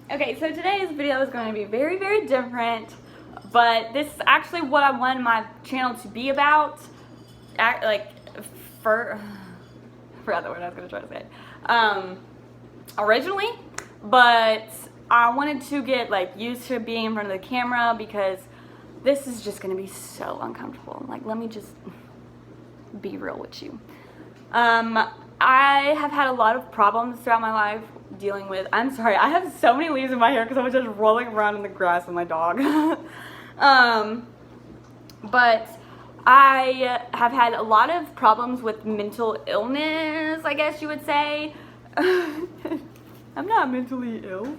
Okay, so today's video is going to be very, very different, but this is actually what I wanted my channel to be about. I forgot the word I was going to try to say. Originally, but I wanted to get used to being in front of the camera because this is just going to be so uncomfortable. Let me just be real with you. I have had a lot of problems throughout my life dealing with, I'm sorry, I have so many leaves in my hair because I was just rolling around in the grass with my dog. But I have had a lot of problems with mental illness, I guess you would say. I'm not mentally ill.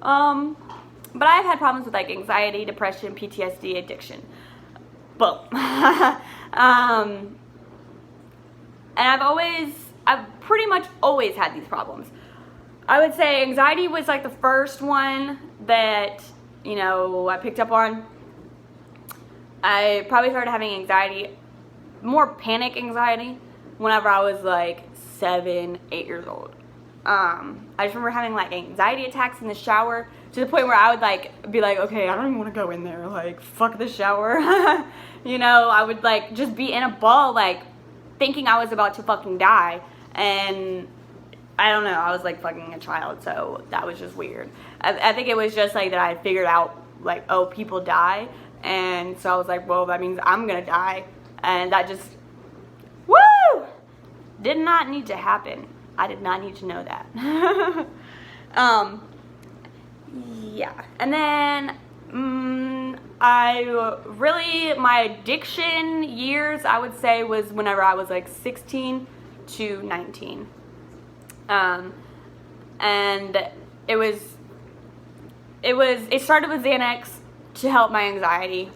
But I've had problems with anxiety, depression, PTSD, addiction. Boom. And I've pretty much always had these problems. I would say anxiety was the first one that, I picked up on. I probably started having anxiety, more panic anxiety, whenever I was 7, 8 years old. I just remember having anxiety attacks in the shower to the point where I would be okay, I don't even want to go in there, fuck the shower. I would just be in a ball, thinking I was about to fucking die. And I don't know, I was fucking a child, so that was just weird. I think it was just that I figured out oh, people die, and so I was well, that means I'm gonna die, and that just, woo, did not need to happen. I did not need to know that. Yeah, and then my addiction years, I would say, was whenever I was 16 to 19. And it started with Xanax to help my anxiety.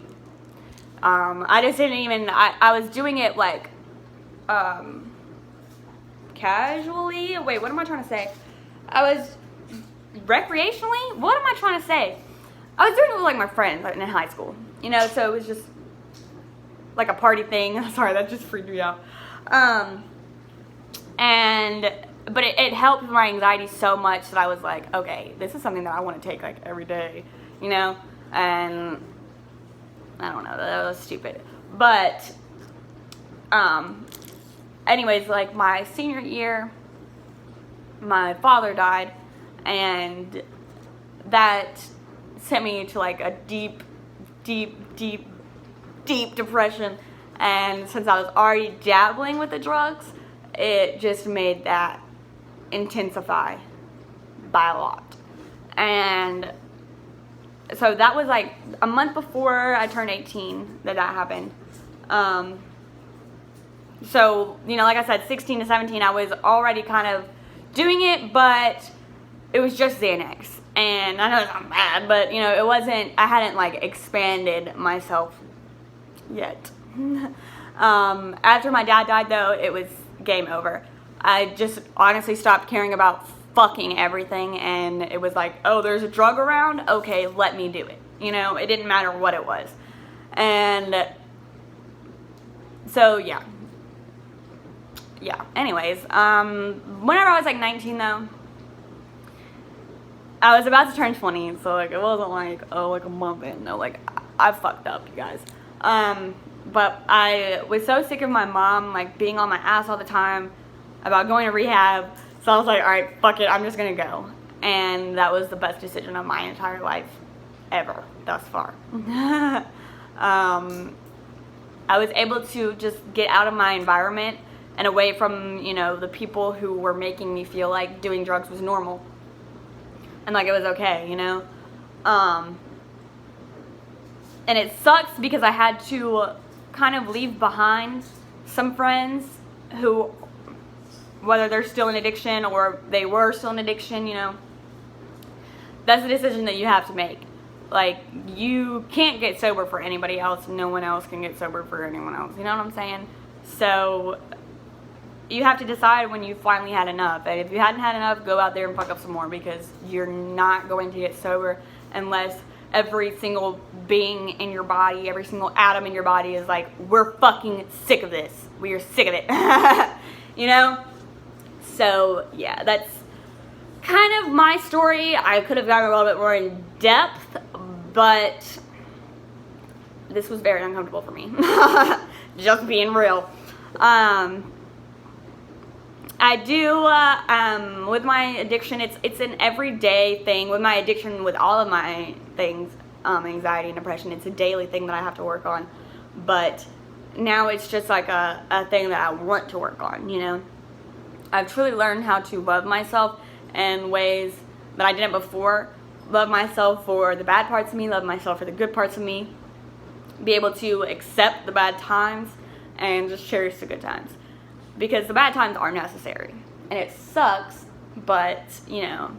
I just didn't even, I was doing it casually. Wait, what am I trying to say? I was recreationally? What am I trying to say? I was doing it with my friends in high school, so it was just a party thing. Sorry, that just freaked me out. But it helped my anxiety so much that I was okay, this is something that I want to take every day, and I don't know, that was stupid. But anyways, my senior year, my father died, and that sent me to a deep depression. And since I was already dabbling with the drugs, it just made that intensify by a lot. And so that was a month before I turned 18 that happened. So, like I said, 16 to 17, I was already kind of doing it, but it was just Xanax. And I know it's not bad, but, it wasn't, I hadn't, expanded myself yet. After my dad died, though, it was game over. I just honestly stopped caring about fucking everything, and it was oh, there's a drug around? Okay, let me do it. It didn't matter what it was. And so, yeah. Anyways, whenever I was 19, though, I was about to turn 20, so it wasn't a month in. No, I fucked up, you guys. But I was so sick of my mom being on my ass all the time about going to rehab, so I was alright, fuck it, I'm just gonna go. And that was the best decision of my entire life ever thus far. I was able to just get out of my environment and away from, the people who were making me feel like doing drugs was normal and it was okay, and it sucks because I had to kind of leave behind some friends who, whether they're still in addiction or they were still in addiction, that's a decision that you have to make. You can't get sober for anybody else. No one else can get sober for anyone else. You know what I'm saying? So you have to decide when you finally had enough. And if you hadn't had enough, go out there and fuck up some more, because you're not going to get sober unless every single being in your body, every single atom in your body is we're fucking sick of this. We are sick of it. So yeah, that's kind of my story. I could have gone a little bit more in depth, but this was very uncomfortable for me. Just being real. I do, with my addiction, it's an everyday thing. With my addiction, with all of my things, anxiety and depression, it's a daily thing that I have to work on. But now it's just like a thing that I want to work on, you know. I've truly learned how to love myself in ways that I didn't before. Love myself for the bad parts of me, love myself for the good parts of me. Be able to accept the bad times and just cherish the good times. Because the bad times are necessary. And it sucks, but, you know,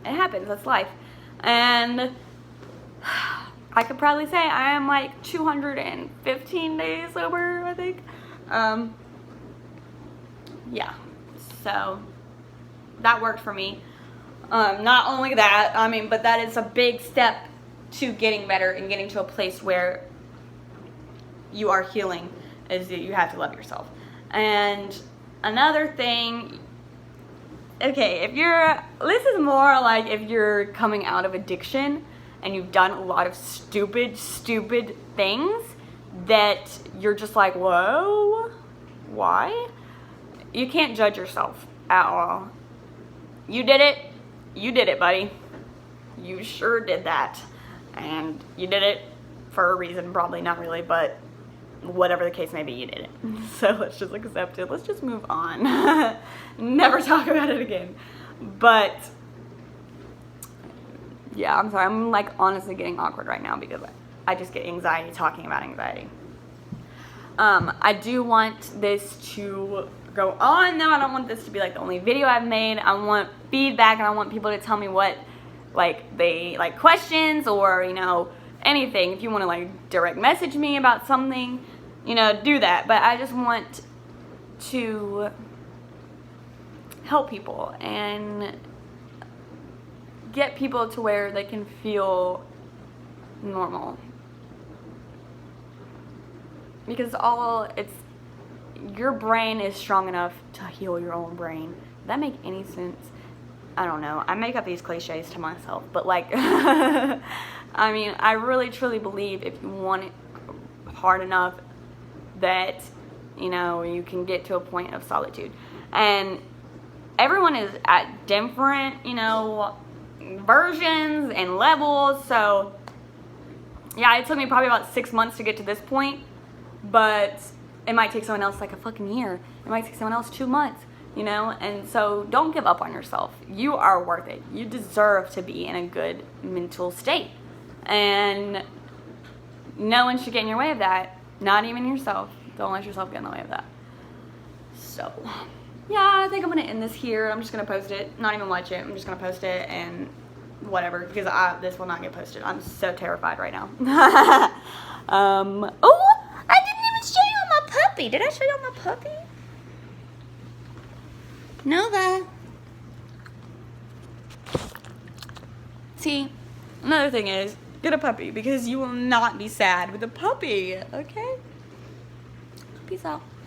it happens. That's life. And I could probably say I am like 215 days sober, I think. Yeah. So, that worked for me. Not only that, I mean, but that is a big step to getting better and getting to a place where you are healing, is that you have to love yourself. And another thing, okay, this is more like if you're coming out of addiction and you've done a lot of stupid things that you're just like, whoa, why? You can't judge yourself at all. You did it, buddy. You sure did that. And you did it for a reason, probably not really, but whatever the case may be, you did it. So let's just accept it. Let's just move on. Never talk about it again. But yeah, I'm sorry. I'm like honestly getting awkward right now because I just get anxiety talking about anxiety. I do want this to go on though. I don't want this to be like the only video I've made. I want feedback and I want people to tell me what they like questions or, you know, anything. If you want to like direct message me about something, you know, do that. But I just want to help people and get people to where they can feel normal. Because your brain is strong enough to heal your own brain. Does that make any sense? I don't know. I make up these cliches to myself, but like, I mean, I really truly believe if you want it hard enough that, you know, you can get to a point of solitude. And everyone is at different, you know, versions and levels. So yeah, it took me probably about 6 months to get to this point, but it might take someone else like a fucking year. It might take someone else 2 months. You know, and so don't give up on yourself. You are worth it. You deserve to be in a good mental state. And no one should get in your way of that. Not even yourself. Don't let yourself get in the way of that. So, yeah, I think I'm going to end this here. I'm just going to post it. Not even watch it. I'm just going to post it and whatever. Because this will not get posted. I'm so terrified right now. Oh, I didn't even show you my puppy. Did I show you my puppy? Nova. See, another thing is, get a puppy because you will not be sad with a puppy, okay? Peace out.